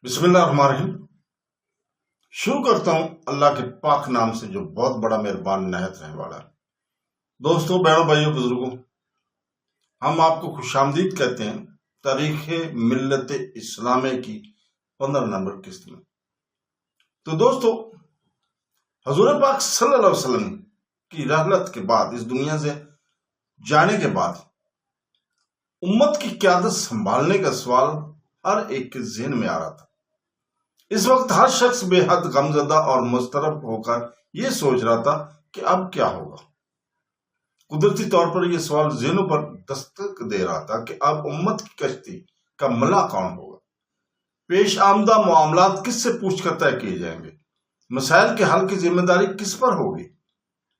بسم اللہ الرحمن الرحیم۔ شروع کرتا ہوں اللہ کے پاک نام سے جو بہت بڑا مہربان نہایت رحم والا ہے۔ دوستوں، بہنوں، بھائیوں، بزرگوں، ہم آپ کو خوش آمدید کہتے ہیں تاریخ ملت اسلامیہ کی 15 نمبر قسط میں۔ تو دوستو، حضور پاک صلی اللہ علیہ وسلم کی رحلت کے بعد، اس دنیا سے جانے کے بعد، امت کی قیادت سنبھالنے کا سوال ہر ایک کے ذہن میں آ رہا تھا۔ اس وقت ہر شخص بے حد غمزدہ اور مضطرب ہو کر یہ سوچ رہا تھا کہ اب کیا ہوگا۔ قدرتی طور پر یہ سوال ذہنوں پر دستک دے رہا تھا کہ اب امت کی کشتی کا ملا کون ہوگا، پیش آمدہ معاملات کس سے پوچھ کر طے کیے جائیں گے، مسائل کے حل کی ذمہ داری کس پر ہوگی،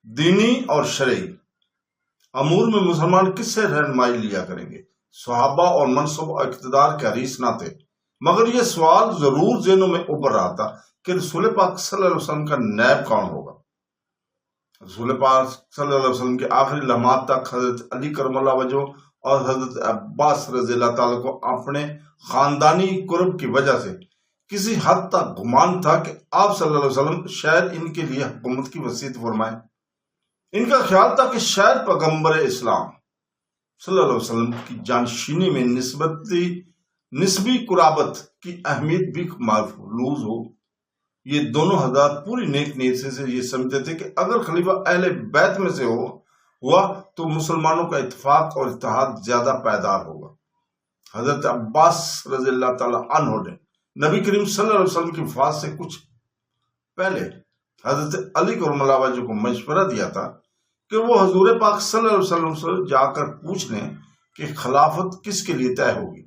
دینی اور شرعی امور میں مسلمان کس سے رہنمائی لیا کریں گے۔ صحابہ اور منصب و اقتدار کے حریص نہ تھے، مگر یہ سوال ضرور ذہنوں میں ابھر رہا تھا کہ رسول پاک صلی اللہ علیہ وسلم کا نائب کون ہوگا۔ رسول پاک صلی اللہ علیہ وسلم کے آخری لمحات تک حضرت علی کرم اللہ وجہہ اور حضرت عباس رضی اللہ تعالیٰ کو اپنے خاندانی قرب کی وجہ سے کسی حد تک گمان تھا کہ آپ صلی اللہ علیہ وسلم شاید ان کے لیے حکومت کی وسیعت فرمائیں۔ ان کا خیال تھا کہ شاید پیغمبر اسلام صلی اللہ علیہ وسلم کی جانشینی میں نسبی قرابت کی اہمیت بھی ملحوظ ہو۔ یہ دونوں حضرات پوری نیک نیت سے یہ سمجھتے تھے کہ اگر خلیفہ اہل بیت میں سے ہوا تو مسلمانوں کا اتفاق اور اتحاد زیادہ پائیدار ہوگا۔ حضرت عباس رضی اللہ تعالیٰ عنہ نے نبی کریم صلی اللہ علیہ وسلم کی وفات سے کچھ پہلے حضرت علی کرم اللہ وجہہ کو مشورہ دیا تھا کہ وہ حضور پاک صلی اللہ علیہ وسلم سے جا کر پوچھ لیں کہ خلافت کس کے لیے طے ہوگی،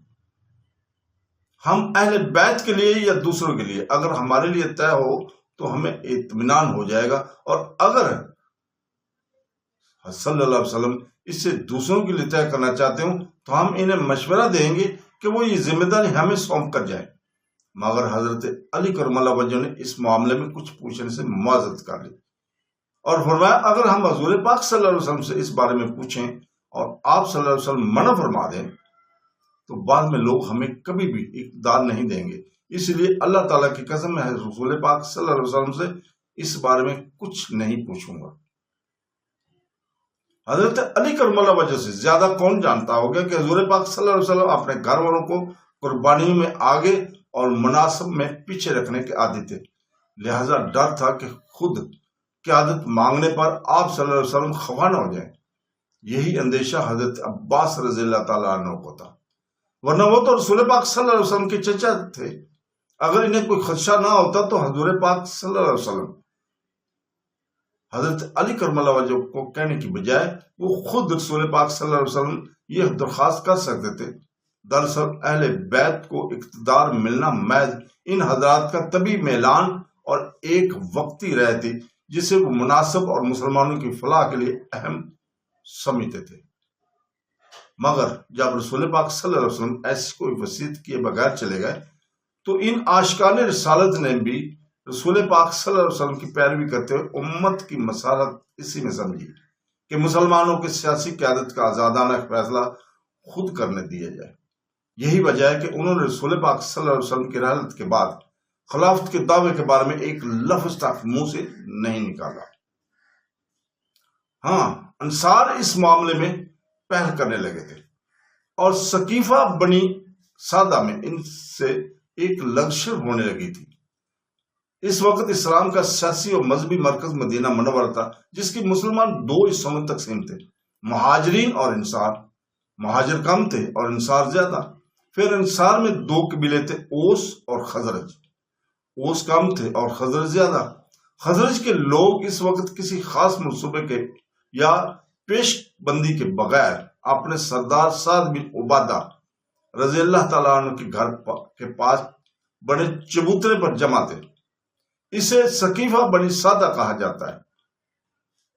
ہم اہل بیت کے لیے یا دوسروں کے لیے۔ اگر ہمارے لیے طے ہو تو ہمیں اطمینان ہو جائے گا، اور اگر صلی اللہ علیہ وسلم اس سے دوسروں کے لیے طے کرنا چاہتے ہوں تو ہم انہیں مشورہ دیں گے کہ وہ یہ ذمہ داری ہمیں سونپ کر جائیں۔ مگر حضرت علی کرم اللہ وجہہ نے اس معاملے میں کچھ پوچھنے سے معذرت کر لی اور فرمایا، اگر ہم حضور پاک صلی اللہ علیہ وسلم سے اس بارے میں پوچھیں اور آپ صلی اللہ علیہ وسلم منع فرما دیں تو بعد میں لوگ ہمیں کبھی بھی اقتدار نہیں دیں گے۔ اس لیے اللہ تعالیٰ کی قسم میں رسول پاک صلی اللہ علیہ وسلم سے اس بارے میں کچھ نہیں پوچھوں گا۔ حضرت علی کرم اللہ وجہہ سے زیادہ کون جانتا ہوگا کہ حضور پاک صلی اللہ علیہ وسلم اپنے گھر والوں کو قربانیوں میں آگے اور مناسب میں پیچھے رکھنے کے عادی تھے، لہذا ڈر تھا کہ خود قیادت مانگنے پر آپ صلی اللہ علیہ وسلم خفا نہ ہو جائیں۔ یہی اندیشہ حضرت عباس رضی اللہ تعالیٰ عنہ کو تھا، ورنہ وہ تو رسول پاک صلی اللہ علیہ وسلم کے چچا تھے۔ اگر انہیں کوئی خدشہ نہ ہوتا تو حضور پاک صلی اللہ علیہ وسلم حضرت علی کرم اللہ وجہہ کو کہنے کی بجائے وہ خود رسول پاک صلی اللہ علیہ وسلم یہ درخواست کر سکتے تھے۔ دراصل اہل بیت کو اقتدار ملنا محض ان حضرات کا طبی میلان اور ایک وقتی رائے تھی جسے وہ مناسب اور مسلمانوں کی فلاح کے لیے اہم سمجھتے تھے۔ مگر جب رسول پاک صلی اللہ علیہ وسلم ایسی کوئی وصیت کیے بغیر چلے گئے تو ان عاشقان رسالت نے بھی رسول پاک صلی اللہ علیہ وسلم کی پیروی کرتے ہوئے امت کی مصالحت اسی میں سمجھی کہ مسلمانوں کی سیاسی قیادت کا آزادانہ فیصلہ خود کرنے دیا جائے۔ یہی وجہ ہے کہ انہوں نے رسول پاک صلی اللہ علیہ وسلم کی رحلت کے بعد خلافت کے دعوے کے بارے میں ایک لفظ تک منہ سے نہیں نکالا۔ ہاں، انصار اس معاملے میں پہل کرنے لگے تھے اور ثقیفہ بنی سادہ میں ان سے ایک لغزش ہونے لگی تھی۔ اس وقت اسلام کا سیاسی اور مذہبی مرکز مدینہ منورہ تھا، جس کی مسلمان دو حصوں میں تقسیم تھے، مہاجرین اور انصار۔ مہاجر کم تھے اور انصار زیادہ۔ پھر انصار میں دو قبیلے تھے، اوس اور خزرج۔ اوس کم تھے اور خزرج زیادہ۔ خزرج کے لوگ اس وقت کسی خاص منصوبے کے یا پیش بندی کے بغیر اپنے سردار سعد بن عبادہ رضی اللہ تعالیٰ عنہ کے گھر کے پاس بڑے چبوترے پر جمع تھے۔ اسے ثقیفہ بنی سادہ کہا جاتا ہے۔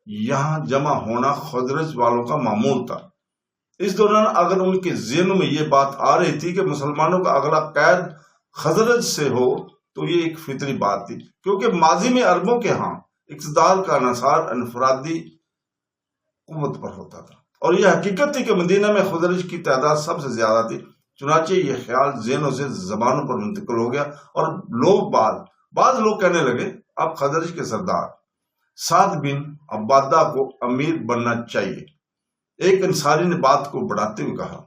یہاں جمع ہونا خزرج والوں کا معمول تھا۔ اس دوران اگر ان کے ذہنوں میں یہ بات آ رہی تھی کہ مسلمانوں کا اگلا قید خزرج سے ہو تو یہ ایک فطری بات تھی، کیونکہ ماضی میں عربوں کے ہاں اقتدار کا انحصار انفرادی قوت پر ہوتا تھا، اور یہ حقیقت تھی کہ مدینہ میں خزرج کی تعداد سب سے زیادہ تھی، چنانچہ یہ خیال ذہنوں سے زبانوں پر منتقل ہو گیا اور بعض لوگ کہنے لگے اب خزرج کے سردار سعد بن عبادہ کو امیر بننا چاہیے۔ ایک انصاری نے بات کو بڑھاتے ہوئے کہا،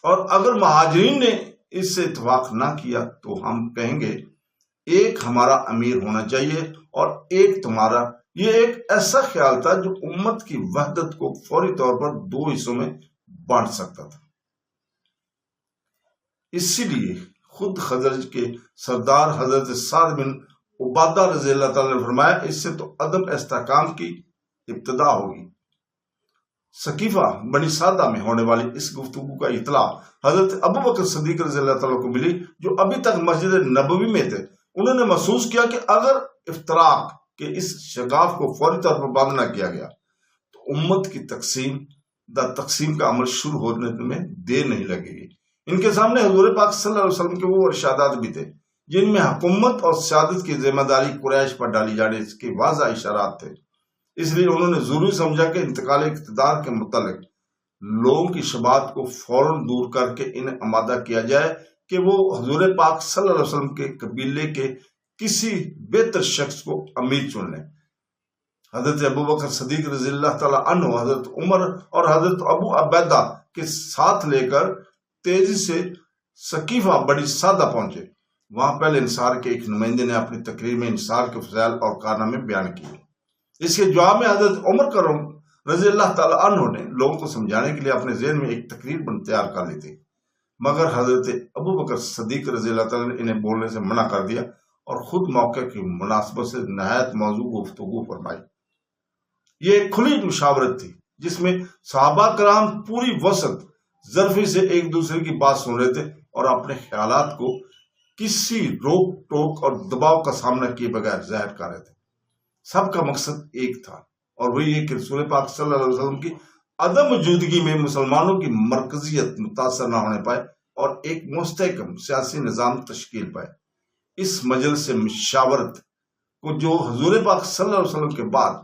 اور اگر مہاجرین نے اس سے اتفاق نہ کیا تو ہم کہیں گے ایک ہمارا امیر ہونا چاہیے اور ایک تمہارا۔ یہ ایک ایسا خیال تھا جو امت کی وحدت کو فوری طور پر دو حصوں میں بانٹ سکتا تھا۔ اسی لیے خود خزرج کے سردار حضرت سعد بن عبادہ رضی اللہ تعالیٰ نے فرمایا اس سے تو عدم استحکام کی ابتدا ہوگی۔ ثقیفہ بنی سعدہ میں ہونے والی اس گفتگو کا اطلاع حضرت ابو بکر صدیق رضی اللہ تعالیٰ کو ملی جو ابھی تک مسجد نبوی میں تھے۔ انہوں نے محسوس کیا کہ اگر افتراق کے اس شگاف کو فوری طور پر بند نہ کیا گیا تو امت کی تقسیم کا عمل شروع ہونے میں دیر نہیں لگے گی۔ ان کے سامنے حضور پاک صلی اللہ علیہ وسلم کے وہ ارشادات بھی تھے جن میں حکومت اور سیادت کی ذمہ داری قریش پر ڈالی جانے کے واضح اشارات تھے۔ اس لیے انہوں نے ضروری سمجھا کہ انتقال اقتدار کے متعلق لوگوں کی شبہات کو فوراً دور کر کے انہیں آمادہ کیا جائے کہ وہ حضور پاک صلی اللہ علیہ وسلم کے قبیلے کے کسی بہتر شخص کو امیر چن لیں۔ حضرت ابو بکر صدیق رضی اللہ تعالیٰ عنہ حضرت عمر اور حضرت ابو عبیدہ کے ساتھ لے کر تیزی سے ثقیفہ بڑی سعدہ پہنچے۔ وہاں پہلے انصار کے ایک نمائندے نے اپنی تقریر میں انصار کے فضائل اور کارنامے بیان کیے۔ اس کے جواب میں حضرت عمر کرم رضی اللہ تعالیٰ عنہ نے لوگوں کو سمجھانے کے لیے اپنے ذہن میں ایک تقریر تیار کر لی تھی، مگر حضرت ابو بکر صدیق رضی اللہ تعالیٰ نے انہیں بولنے سے منع کر دیا اور خود موقع کی مناسبت سے نہایت موضوع گفتگو فرمائی۔ یہ ایک کھلی مشاورت تھی جس میں صحابہ کرام پوری وسعت ظرفی سے ایک دوسرے کی بات سن رہے تھے اور اپنے خیالات کو کسی روک ٹوک اور دباؤ کا سامنا کیے بغیر ظاہر کر رہے تھے۔ سب کا مقصد ایک تھا اور وہ یہ کہ رسول پاک صلی اللہ علیہ وسلم کی عدم موجودگی میں مسلمانوں کی مرکزیت متاثر نہ ہونے پائے اور ایک مستحکم سیاسی نظام تشکیل پائے۔ اس مجلس سے مشاورت کو جو حضور پاک صلی اللہ علیہ وسلم کے بعد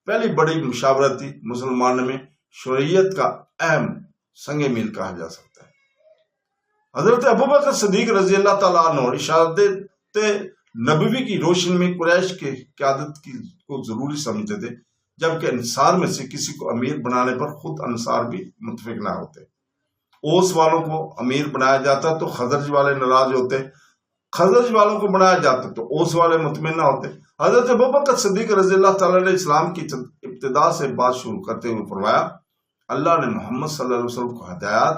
پہلی بڑی مشاورت تھی، مسلمان میں شرعیت کا اہم سنگ میل کہا جا سکتا ہے۔ حضرت ابو بکر صدیق رضی اللہ تعالیٰ عنہ ارشادات نبوی کی روشنی میں قریش کے قیادت کو ضروری سمجھتے تھے، جبکہ انصار میں سے کسی کو امیر بنانے پر خود انصار بھی متفق نہ ہوتے۔ اوس والوں کو امیر بنایا جاتا تو خزرج والے ناراض ہوتے، خزرج والوں کو بنایا جاتا تو اوس والے مطمئن نہ ہوتے۔ حضرت ابو بکر صدیق رضی اللہ تعالیٰ نے اسلام کی ابتدا سے بات شروع کرتے ہوئے فرمایا، اللہ نے محمد صلی اللہ علیہ وسلم کو ہدایات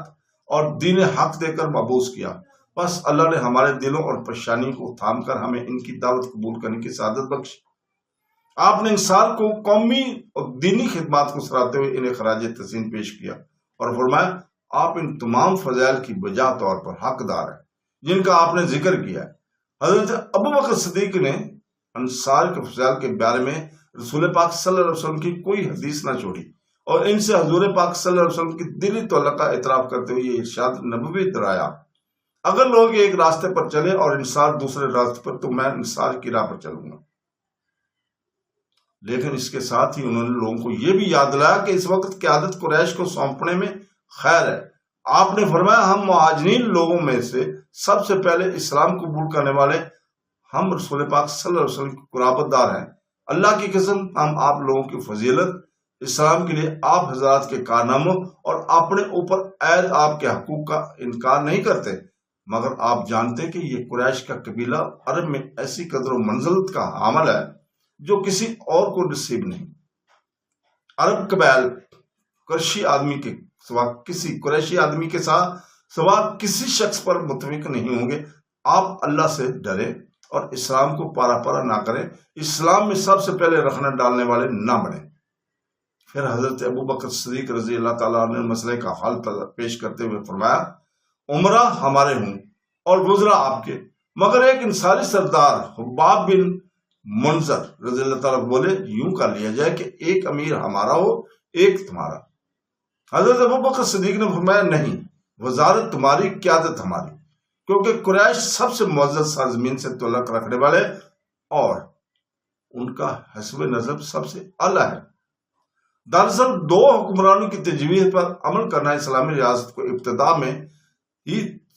اور دین حق دے کر مبعوث کیا، بس اللہ نے ہمارے دلوں اور پریشانی کو تھام کر ہمیں ان کی دعوت قبول کرنے کی سعادت بخشی۔ آپ نے انصار کو قومی اور دینی خدمات کو سراہتے ہوئے انہیں خراج تحسین پیش کیا اور فرمایا آپ ان تمام فضائل کی بجا طور پر حقدار ہیں جن کا آپ نے ذکر کیا ہے۔ حضرت ابو بکر صدیق نے انصار کے فضائل کے بارے میں رسول پاک صلی اللہ علیہ وسلم کی کوئی حدیث نہ چھوڑی اور ان سے حضور پاک صلی اللہ علیہ وسلم کی دلی تعلق کا اعتراف کرتے ہوئے یہ ارشاد نبوی درایا، اگر لوگ ایک راستے پر چلے اور انصار دوسرے راستے پر تو میں انصار کی راہ پر چلوں گا۔ لیکن اس کے ساتھ ہی انہوں نے لوگوں کو یہ بھی یاد دلایا کہ اس وقت قیادت قریش کو سونپنے میں خیر ہے۔ آپ نے فرمایا ہم مہاجرین لوگوں میں سے سب سے پہلے اسلام قبول کرنے والے ہم رسول پاک صلی اللہ علیہ وسلم کے قرابت دار ہیں۔ اللہ کی قسم ہم آپ لوگوں کی فضیلت اسلام کے لیے آپ حضرات کے کارناموں اور اپنے اوپر عائد آپ کے حقوق کا انکار نہیں کرتے، مگر آپ جانتے کہ یہ قریش کا قبیلہ عرب میں ایسی قدر و منزلت کا حامل ہے جو کسی اور کو نصیب نہیں۔ عرب قبائل قریشی آدمی کے سوا کسی شخص پر متفق نہیں ہوں گے۔ آپ اللہ سے ڈریں اور اسلام کو پارا پارا نہ کریں، اسلام میں سب سے پہلے رخنہ ڈالنے والے نہ بنیں۔ پھر حضرت ابو بکر صدیق رضی اللہ تعالیٰ نے مسئلے کا حل پیش کرتے ہوئے فرمایا عمرہ ہمارے ہوں اور وزراء آپ کے، مگر ایک انصاری سردار حباب بن منظر رضی اللہ تعالیٰ بولے یوں کر لیا جائے کہ ایک امیر ہمارا ہو ایک تمہارا۔ حضرت ابو بکر صدیق نے فرمایا نہیں، وزارت تمہاری قیادت ہماری، کیونکہ قریش سب سے معزز سرزمین سے تعلق رکھنے والے اور ان کا حسب نسب سب سے اعلیٰ ہے۔ دراصل دو حکمرانوں کی تجویز پر عمل کرنا اسلامی ریاست کو ابتدا میں ہی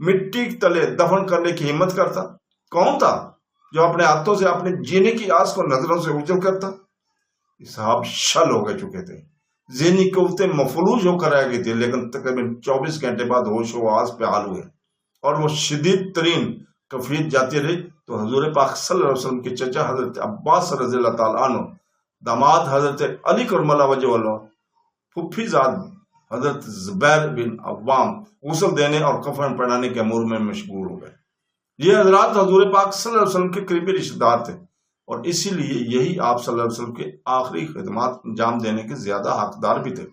مٹی کے تلے دفن کرنے کی ہمت کرتا؟ کون تھا جو اپنے ہاتھوں سے اپنے جینے کی آس کو نظروں سے اوجھل کرتا؟ صاحب شل ہو گئے چکے تھے، ذہنی قوتیں مفلوج ہو کر رہ گئی تھی، لیکن تقریباً 24 گھنٹے بعد ہوش و آواز پہ حال ہوئے اور وہ شدید ترین کیفیت جاتی رہی تو حضور پاک صلی اللہ علیہ وسلم کے چچا حضرت عباس رضی اللہ تعالیٰ عنہ، داماد حضرت علی کرم اللہ وجہ اللہ، پھوپھی زاد حضرت زبیر بن عوام غسل دینے اور کفن پہنانے کے امور میں مشغول ہو گئے۔ یہ حضرات حضور پاک صلی اللہ علیہ وسلم کے قریبی رشتہ دار تھے اور اسی لیے یہی آپ صلی اللہ علیہ وسلم کے آخری خدمات انجام دینے کے زیادہ حقدار بھی تھے۔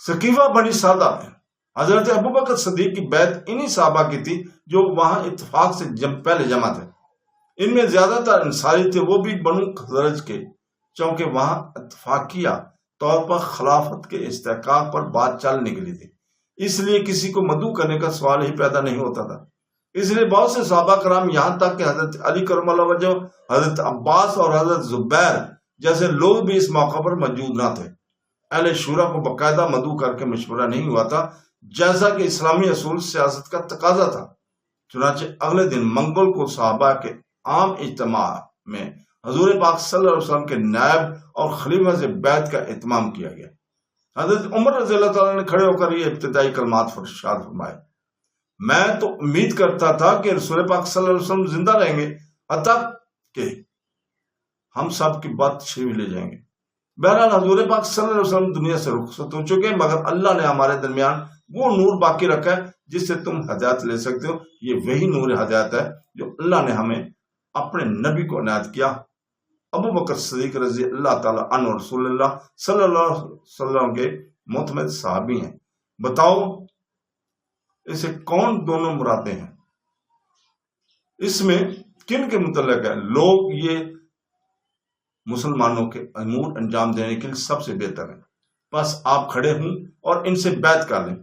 ثقیفہ بنی سعدہ میں حضرت ابوبکر صدیق کی بیعت انہی صحابہ کی تھی جو وہاں اتفاق سے پہلے جمع تھے۔ ان میں زیادہ تر انصاری تھے، وہ بھی بنو خزرج کے، چونکہ وہاں اتفاقیہ طور پر خلافت کے استحقاق پر بات چل نکلی تھی، اس لیے کسی کو مدعو کرنے کا سوال ہی پیدا نہیں ہوتا تھا۔ اس لیے بہت سے صحابہ کرام، یہاں تک کہ حضرت علی کرم اللہ وجہ، حضرت عباس اور حضرت زبیر جیسے لوگ بھی اس موقع پر موجود نہ تھے۔ اہل شورا کو باقاعدہ مدعو کر کے مشورہ نہیں ہوا تھا، جیسا کہ اسلامی اصول سیاست کا تقاضا تھا۔ چنانچہ اگلے دن منگل کو صحابہ کے عام اجتماع میں حضور پاک صلی اللہ علیہ وسلم کے نائب اور خلیفہ سے بیعت کا اہتمام کیا گیا۔ حضرت عمر رضی اللہ تعالیٰ نے کھڑے ہو کر یہ ابتدائی کلمات ارشاد فرمائے: میں تو امید کرتا تھا کہ رسول پاک صلی اللہ علیہ وسلم زندہ رہیں گے حتیٰ کہ ہم سب کی بات تشریف لے جائیں گے۔ بہرحال حضور پاک صلی اللہ علیہ وسلم دنیا سے رخصت ہو چکے، مگر اللہ نے ہمارے درمیان وہ نور باقی رکھا ہے جس سے تم ہدایت لے سکتے ہو۔ یہ وہی نور ہدایت ہے جو اللہ نے ہمیں اپنے نبی کو عنایت کیا۔ ابو بکر صدیق رضی اللہ تعالیٰ عنہ رسول اللہ صلی اللہ علیہ وسلم کے معتمد صحابی ہیں۔ بتاؤ اسے کون دونوں مرادیں ہیں؟ اس میں کن کے متعلق ہے؟ لوگ یہ مسلمانوں کے امور انجام دینے کے لیے سب سے بہتر ہیں، بس آپ کھڑے ہوں اور ان سے بیعت کر لیں۔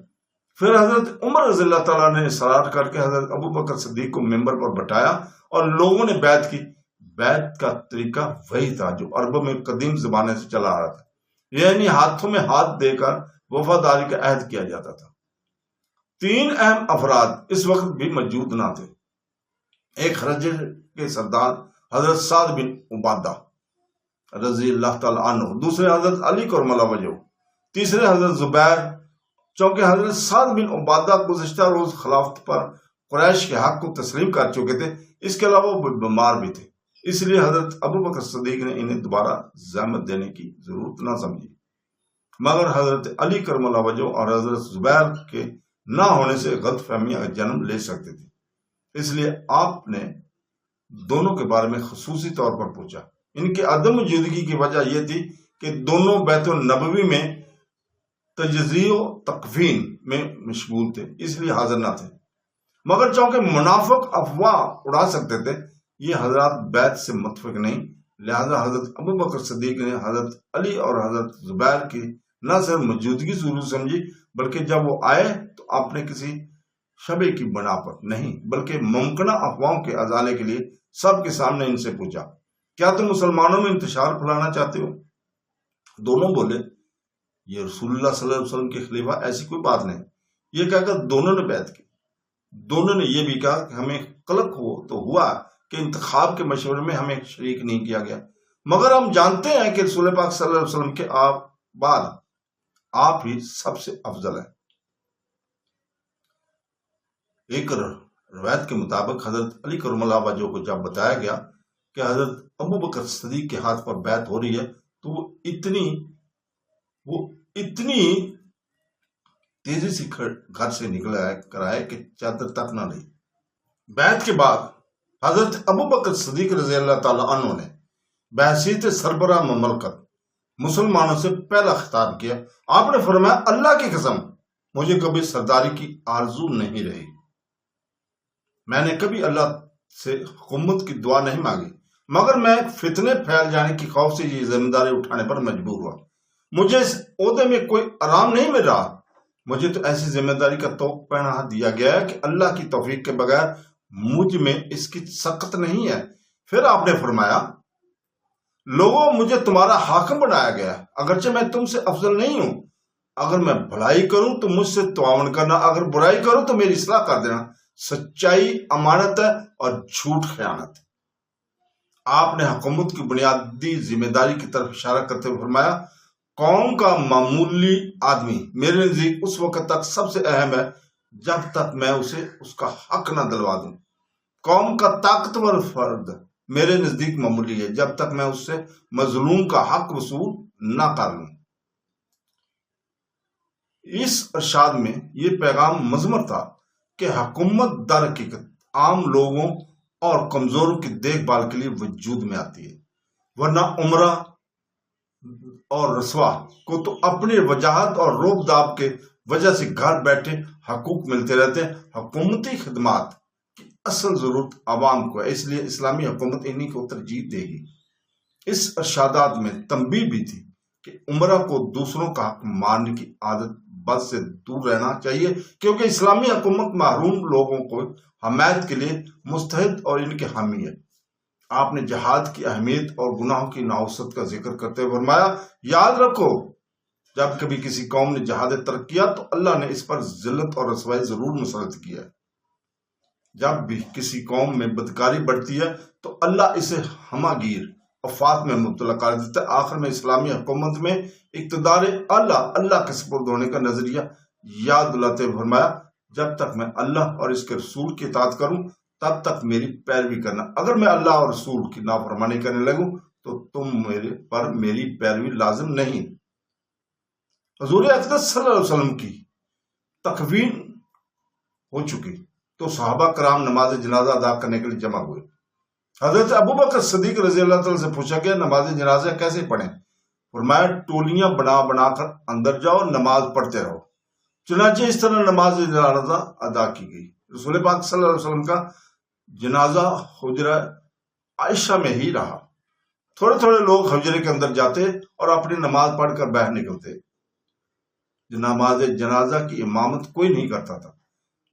پھر حضرت عمر رضی اللہ تعالیٰ نے اصرار کر کے حضرت ابو بکر صدیق کو ممبر پر بٹھایا اور لوگوں نے بیعت کی۔ بیعت کا طریقہ وہی تھا جو عربوں میں قدیم زمانے سے چلا آ رہا تھا، یعنی ہاتھوں میں ہاتھ دے کر وفاداری کا عہد کیا جاتا تھا۔ 3 اہم افراد اس وقت بھی موجود نہ تھے۔ ایک خزرج کے سردار حضرت سعد بن عبادہ رضی اللہ تعالیٰ عنہ، دوسرے حضرت علی کرم اللہ وجہ، تیسرے حضرت زبیر۔ چونکہ حضرت سعد بن عبادہ گزشتہ روز خلافت پر قریش کے حق کو تسلیم کر چکے تھے، اس کے علاوہ وہ بیمار بھی تھے، اس لیے حضرت ابو بکر صدیق نے انہیں دوبارہ زحمت دینے کی ضرورت نہ سمجھی۔ مگر حضرت علی کرم اللہ وجہ اور حضرت زبیر کے نہ ہونے سے غلط فہمیاں جنم لے سکتے تھے، اس لیے آپ نے دونوں کے بارے میں خصوصی طور پر پوچھا۔ ان کے عدم موجودگی کی وجہ یہ تھی کہ دونوں بیت النبوی میں تجزیہ و تکفین میں مشغول تھے، اس لیے حاضر نہ تھے۔ مگر چونکہ منافق افواہ اڑا سکتے تھے، یہ حضرات بیعت سے متفق نہیں، لہذا حضرت ابو بکر صدیق نے حضرت علی اور حضرت زبیر کی نہ صرف موجودگی ضرور سمجھی، بلکہ جب وہ آئے تو آپ نے کسی شبے کی بنا پر نہیں بلکہ ممکنہ افواہوں کے ازالے کے لیے سب کے سامنے ان سے پوچھا: کیا تم مسلمانوں میں انتشار پھیلانا چاہتے ہو؟ دونوں بولے: یہ رسول اللہ صلی اللہ علیہ وسلم کے خلیفہ، ایسی کوئی بات نہیں۔ یہ کہہ کر دونوں نے بیعت کی۔ دونوں نے یہ بھی کہا کہ ہمیں قلق ہو تو ہوا کہ انتخاب کے مشورے میں ہمیں شریک نہیں کیا گیا، مگر ہم جانتے ہیں کہ رسول پاک صلی اللہ علیہ وسلم کے بعد آپ ہی سب سے افضل ہیں۔ ایک روایت کے مطابق حضرت علی کرم اللہ وجہ کو جب بتایا گیا کہ حضرت ابو بکر صدیق کے ہاتھ پر بیعت ہو رہی ہے تو وہ اتنی تیزی سے گھر سے نکلا کرائے کہ چادر تک نہ رہی۔ بیعت کے بعد حضرت ابو بکر صدیق رضی اللہ تعالیٰ عنہ نے بحیثیت سربراہ مملکت مسلمانوں سے پہلا خطاب کیا۔ آپ نے فرمایا: اللہ کی قسم، مجھے کبھی سرداری کی آرزو نہیں رہی، میں نے کبھی اللہ سے حکومت کی دعا نہیں مانگی، مگر میں فتنے پھیل جانے کی خوف سے یہ ذمہ داری اٹھانے پر مجبور ہوا۔ مجھے اس عہدے میں کوئی آرام نہیں مل رہا، مجھے تو ایسی ذمہ داری کا توق پہنا دیا گیا ہے کہ اللہ کی توفیق کے بغیر مجھ میں اس کی سخت نہیں ہے۔ پھر آپ نے فرمایا: لوگوں، مجھے تمہارا حاکم بنایا گیا ہے، اگرچہ میں تم سے افضل نہیں ہوں، اگر میں بھلائی کروں تو مجھ سے تعاون کرنا، اگر برائی کروں تو میری اصلاح کر دینا۔ سچائی امانت ہے اور جھوٹ خیانت ہے۔ آپ نے حکومت کی بنیادی ذمہ داری کی طرف اشارہ کرتے ہوئے فرمایا، قوم کا معمولی آدمی میرے نزدیک اس وقت تک سب سے اہم ہے جب تک میں اسے اس کا حق نہ دلوا دوں۔ قوم کا طاقتور فرد میرے نزدیک معمولی ہے جب تک میں اس سے مظلوم کا حق وصول نہ کر لوں۔ اس ارشاد میں یہ پیغام مضمر تھا کہ حکومت در حقیقت عام لوگوں اور کمزوروں کی دیکھ بھال کے لیے وجود میں آتی ہے، ورنہ عمرہ اور رسوا کو تو اپنی وجاہت اور روب داب کے وجہ سے گھر بیٹھے حقوق ملتے رہتے ہیں۔ حکومتی خدمات کی اصل ضرورت عوام کو ہے، اس لیے اسلامی حکومت انہی کو ترجیح دے گی۔ اس ارشادات میں تنبیہ بھی تھی کہ عمرہ کو دوسروں کا حق ماننے کی عادت بد سے دور رہنا چاہیے، کیونکہ اسلامی حکومت محروم لوگوں کو حمایت کے لیے مستحد اور ان کے حامی ہے۔ آپ نے جہاد کی اہمیت اور گناہوں کی نحوست کا ذکر کرتے ہوئے فرمایا، یاد رکھو جب کبھی کسی قوم نے جہاد ترک کیا تو اللہ نے اس پر ذلت اور رسوائی ضرور مسلط کیا ہے۔ جب بھی کسی قوم میں بدکاری بڑھتی ہے تو اللہ اسے ہمہ گیر افات میں مبتلا کر دیتا ہے۔ آخر میں اسلامی حکومت میں اقتدار اللہ کے سپرد ہونے کا نظریہ یاد دلاتے ہوئے فرمایا، جب تک میں اللہ اور اس کے رسول کی اطاعت کروں تب تک میری پیروی کرنا، اگر میں اللہ اور رسول کی نافرمانی کرنے لگوں تو تم میرے پر میری پیروی لازم نہیں۔ حضور اقدس صلی اللہ علیہ وسلم کی تکوین ہو چکی تو صحابہ کرام نماز جنازہ ادا کرنے کے لیے جمع ہوئے۔ حضرت ابوبکر صدیق رضی اللہ تعالیٰ سے پوچھا گیا، نماز جنازہ کیسے پڑھیں؟ فرمایا، ٹولیاں بنا بنا کر اندر جاؤ، نماز پڑھتے رہو۔ چنانچہ اس طرح نماز جنازہ ادا کی گئی۔ رسول پاک صلی اللہ علیہ وسلم کا جنازہ حجرہ عائشہ میں ہی رہا۔ تھوڑے تھوڑے لوگ حجرے کے اندر جاتے اور اپنی نماز پڑھ کر باہر نکلتے۔ نماز جنازہ کی امامت کوئی نہیں کرتا تھا۔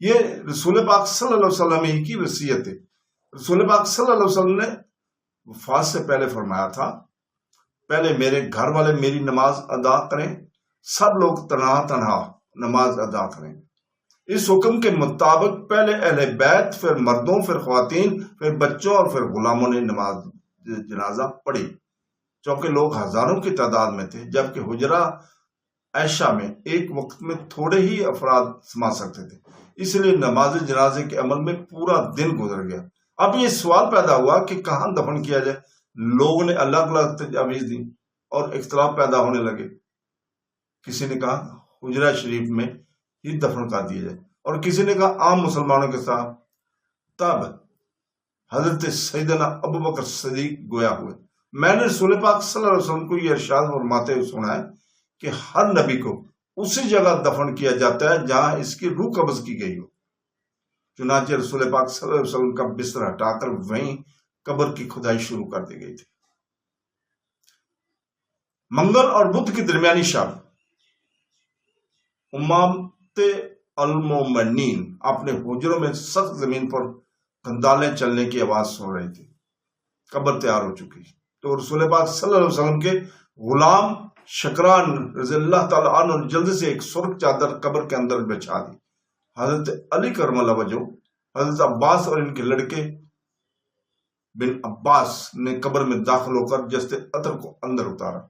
یہ رسول پاک صلی اللہ علیہ وسلم ہی کی وصیت ہے۔ رسول پاک صلی اللہ علیہ وسلم نے وفات سے پہلے فرمایا تھا، پہلے میرے گھر والے میری نماز ادا کریں، سب لوگ تنہا تنہا نماز ادا کریں۔ اس حکم کے مطابق پہلے اہل بیت، پھر مردوں، پھر خواتین، پھر بچوں اور پھر غلاموں نے نماز جنازہ پڑھی، چونکہ لوگ ہزاروں کی تعداد میں تھے، جبکہ حجرہ عائشہ میں ایک وقت میں تھوڑے ہی افراد سما سکتے تھے، اس لیے نماز جنازے کے عمل میں پورا دن گزر گیا۔ اب یہ سوال پیدا ہوا کہ کہاں دفن کیا جائے۔ لوگوں نے الگ الگ تجاویز دی اور اختلاف پیدا ہونے لگے۔ کسی نے کہا حجرہ شریف میں ہی دفن کر دیا جائے اور کسی نے کہا عام مسلمانوں کے ساتھ۔ تب حضرت سیدنا ابوبکر صدیق گویا ہوئے، میں نے رسول پاک صلی اللہ علیہ وسلم کو یہ ارشاد فرماتے ہوئے سنا ہے کہ ہر نبی کو اسی جگہ دفن کیا جاتا ہے جہاں اس کی روح قبض کی گئی ہو۔ چنانچہ رسول پاک صلی اللہ علیہ وسلم کا بستر ہٹا کر وہیں قبر کی کھدائی شروع کر دی گئی تھی۔ منگل اور بدھ کی درمیانی شب امامت المومنین اپنے حجروں میں سخت زمین پر گندالیں چلنے کی آواز سن رہی تھی۔ قبر تیار ہو چکی تو رسول پاک صلی اللہ علیہ وسلم کے غلام شکران رضی اللہ تعالیٰ عنہ نے جلد سے ایک سرخ چادر قبر کے اندر بچھا دی۔ حضرت علی کرم اللہ وجہ، حضرت عباس اور ان کے لڑکے بن عباس نے قبر میں داخل ہو کر جسد عطر کو اندر اتارا۔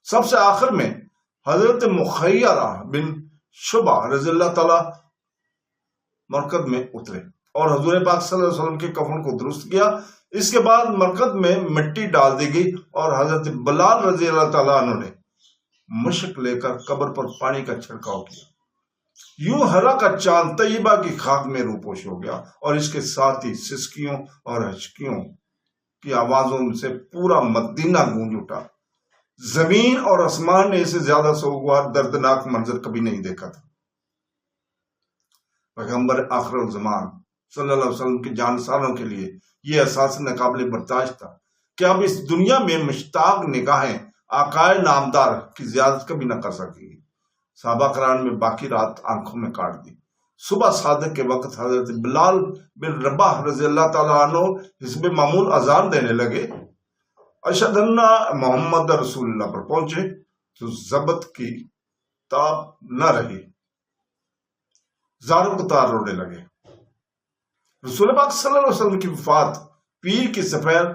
سب سے آخر میں حضرت مخیرہ بن شبہ رضی اللہ تعالیٰ مرکز میں اترے اور حضور پاک صلی اللہ علیہ وسلم کے کفن کو درست کیا۔ اس کے بعد مرکز میں مٹی ڈال دی گئی اور حضرت بلال رضی اللہ تعالیٰ عنہ نے مشک لے کر قبر پر پانی کا چھڑکاؤ کیا۔ یوں ہرا کا چاند طیبہ کی خاک میں روپوش ہو گیا اور اس کے ساتھ ہی سسکیوں اور ہچکیوں کی آوازوں سے پورا مدینہ گونج اٹھا۔ زمین اور آسمان نے اسے زیادہ سوگوار دردناک منظر کبھی نہیں دیکھا تھا۔ پیغمبر آخر الزمان صلی اللہ علیہ وسلم کے جانساروں کے لیے یہ احساس ناقابل برداشت تھا کہ اب اس دنیا میں مشتاق نگاہیں آقائے نامدار کی زیارت کبھی نہ کر سکیں گی۔ صحابہ کرام میں باقی رات آنکھوں میں کاٹ دی۔ صبح صادق کے وقت حضرت بلال بن رباح رضی اللہ تعالیٰ عنہ حسب معمول اذان دینے لگے، اشہد ان محمد رسول اللہ پر پہنچے تو ضبط کی تاب نہ رہی، زاروں قطار رونے لگے۔ رسول پاک صلی اللہ علیہ وسلم کی وفات پیر کی سفید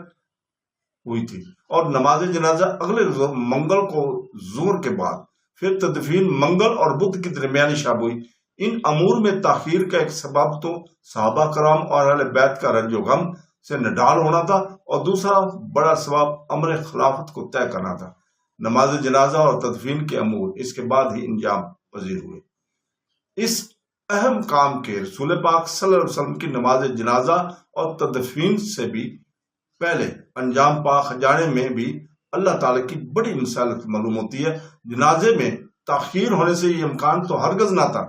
ہوئی تھی اور نماز جنازہ اگلے روز منگل کو ظہر کے بعد، پھر تدفین منگل اور بدھ کی درمیانی شب ہوئی۔ ان امور میں تاخیر کا ایک سبب تو صحابہ کرام اور اہل بیت کا رنج و غم سے نڈال ہونا تھا، اور دوسرا بڑا سبب امر خلافت کو طے کرنا تھا۔ نماز جنازہ اور تدفین کے امور اس کے بعد ہی انجام پذیر ہوئے۔ اس اہم کام کے رسول پاک صلی اللہ علیہ وسلم کی نماز جنازہ اور تدفین سے بھی پہلے انجام پا جانے میں بھی اللہ تعالیٰ کی بڑی مصالحت معلوم ہوتی ہے۔ جنازے میں تاخیر ہونے سے یہ امکان تو ہرگز نہ تھا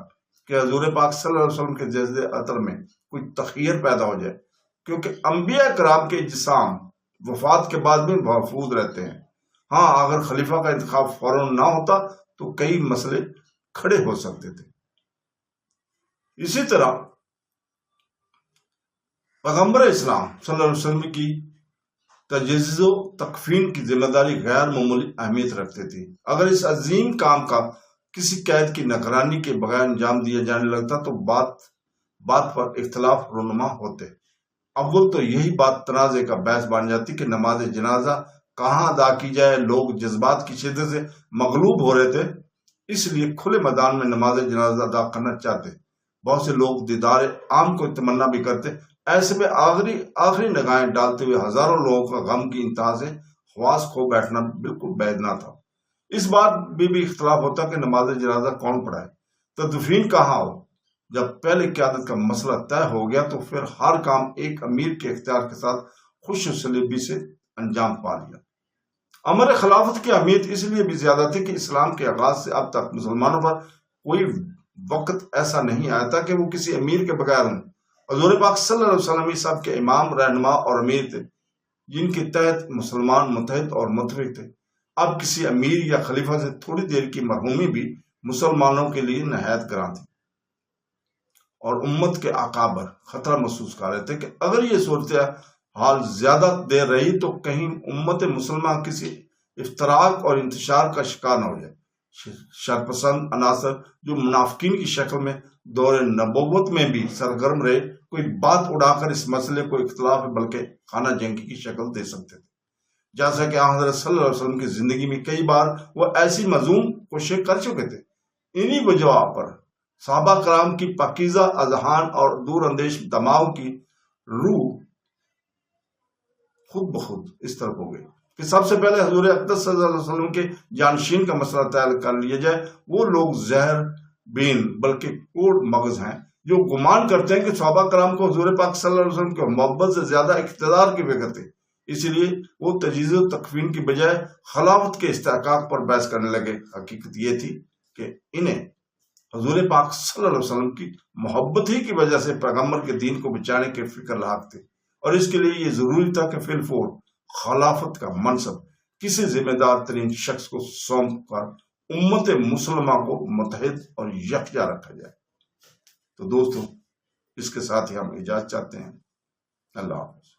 کہ حضور پاک صلی اللہ علیہ وسلم کے جسد اطہر میں کوئی تخیر پیدا ہو جائے، کیونکہ انبیاء کرام کے اجسام وفات کے بعد بھی محفوظ رہتے ہیں۔ ہاں، اگر خلیفہ کا انتخاب فوراً نہ ہوتا تو کئی مسئلے کھڑے ہو سکتے تھے۔ اسی طرح پیغمبر اسلام صلی اللہ علیہ وسلم کی تجہیز و تکفین کی ذمہ داری غیر معمولی اہمیت رکھتی تھی۔ اگر اس عظیم کام کا کسی قید کی نگرانی کے بغیر انجام دیا جانے لگتا تو بات پر اختلاف رونما ہوتے۔ اول تو یہی بات تنازع کا باعث بن جاتی کہ نماز جنازہ کہاں ادا کی جائے۔ لوگ جذبات کی شدت سے مغلوب ہو رہے تھے، اس لیے کھلے میدان میں نماز جنازہ ادا کرنا چاہتے۔ بہت سے لوگ دیدار عام کو تمنا بھی کرتے۔ ایسے میں آخری نگاہیں ڈالتے ہوئے ہزاروں لوگوں کا غم کی انتہا سے حواس کھو بیٹھنا بالکل بعید نہ تھا۔ اس بات بھی اختلاف ہوتا کہ نماز جنازہ کون پڑھائے، تدفین کہاں ہو۔ جب پہلے قیادت کا مسئلہ طے ہو گیا تو پھر ہر کام ایک امیر کے اختیار کے ساتھ خوش سلیبی سے انجام پا لیا۔ امر خلافت کی اہمیت اس لیے بھی زیادہ تھی کہ اسلام کے آغاز سے اب تک مسلمانوں پر کوئی وقت ایسا نہیں آیا تھا کہ وہ کسی امیر کے بغیر ہوں۔ حضور پاک صلی اللہ علیہ وسلم ہی سب کے امام، رہنما اور امیر تھے، جن کے تحت مسلمان متحد اور متفق تھے۔ اب کسی امیر یا خلیفہ سے تھوڑی دیر کی مرحومی بھی مسلمانوں کے لیے نہایت گراں تھی، اور امت کے اکابر خطرہ محسوس کر رہے تھے کہ اگر یہ صورتحال زیادہ دیر رہی تو کہیں امت مسلمہ کسی افتراق اور انتشار کا شکار نہ ہو جائے۔ شرپسند عناصر جو منافقین کی شکل میں دور نبوت میں بھی سرگرم رہے، کوئی بات اڑا کر اس مسئلے کو اختلاف بلکہ خانہ جنگی کی شکل دے سکتے تھے، جیسا کہ حضرت صلی اللہ علیہ وسلم کی زندگی میں کئی بار وہ ایسی مذموم کوششیں کر چکے تھے۔ انہی وجہ پر صحابہ کرام کی پاکیزہ اذہان اور دور اندیش دماغ کی روح خود بخود اس طرف ہو گئی کہ سب سے پہلے حضور اقدس صلی اللہ علیہ وسلم کے جانشین کا مسئلہ طے کر لیا جائے۔ وہ لوگ زہر بین بلکہ کوڑ مغز ہیں جو گمان کرتے ہیں کہ صحابہ کرام کو حضور پاک صلی اللہ علیہ وسلم کی محبت سے زیادہ اقتدار کی فکر تھی، اس لیے وہ تجہیز و تکفین کی بجائے خلافت کے استحقاق پر بحث کرنے لگے۔ حقیقت یہ تھی کہ انہیں حضور پاک صلی اللہ علیہ وسلم کی محبت ہی کی وجہ سے پیغمبر کے دین کو بچانے کی فکر لاحق تھی، اور اس کے لیے یہ ضروری تھا کہ فی الفور خلافت کا منصب کسی ذمہ دار ترین شخص کو سونپ کر امت مسلمہ کو متحد اور یکجا رکھا جائے۔ تو دوستو، اس کے ساتھ ہی ہم اجازت چاہتے ہیں۔ اللہ حافظ۔